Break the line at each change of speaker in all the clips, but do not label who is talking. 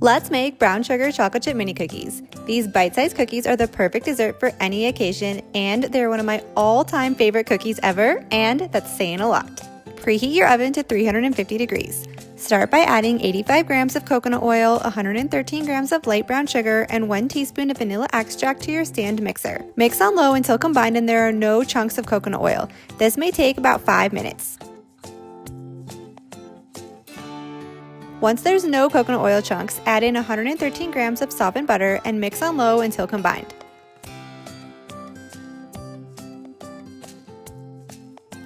Let's make brown sugar chocolate chip mini cookies. These bite-sized cookies are the perfect dessert for any occasion, and they're one of my all-time favorite cookies ever, and that's saying a lot. Preheat your oven to 350 degrees. Start by adding 85 grams of coconut oil, 113 grams of light brown sugar, and 1 teaspoon of vanilla extract to your stand mixer. Mix on low until combined and there are no chunks of coconut oil. This may take about 5 minutes. Once there's no coconut oil chunks, add in 113 grams of softened butter and mix on low until combined.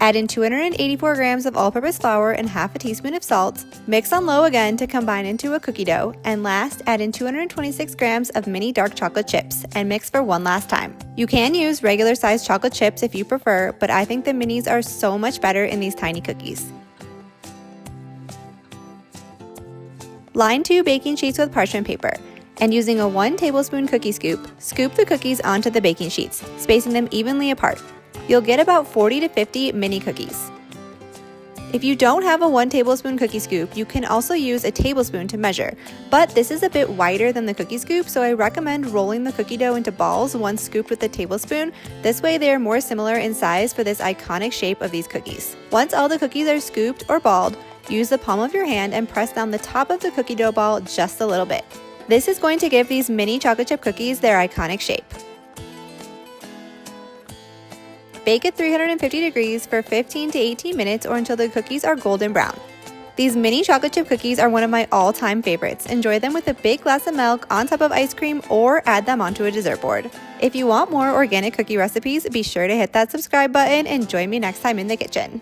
Add in 284 grams of all-purpose flour and half a teaspoon of salt. Mix on low again to combine into a cookie dough. And last, add in 226 grams of mini dark chocolate chips and mix for one last time. You can use regular sized chocolate chips if you prefer, but I think the minis are so much better in these tiny cookies. Line 2 baking sheets with parchment paper, and using a 1 tablespoon cookie scoop, scoop the cookies onto the baking sheets, spacing them evenly apart. You'll get about 40 to 50 mini cookies. If you don't have a 1 tablespoon cookie scoop, you can also use a tablespoon to measure, but this is a bit wider than the cookie scoop, so I recommend rolling the cookie dough into balls once scooped with a tablespoon. This way they are more similar in size for this iconic shape of these cookies. Once all the cookies are scooped or balled, use the palm of your hand and press down the top of the cookie dough ball just a little bit. This is going to give these mini chocolate chip cookies their iconic shape. Bake at 350 degrees for 15 to 18 minutes or until the cookies are golden brown. These mini chocolate chip cookies are one of my all-time favorites. Enjoy them with a big glass of milk on top of ice cream or add them onto a dessert board. If you want more organic cookie recipes, be sure to hit that subscribe button and join me next time in the kitchen.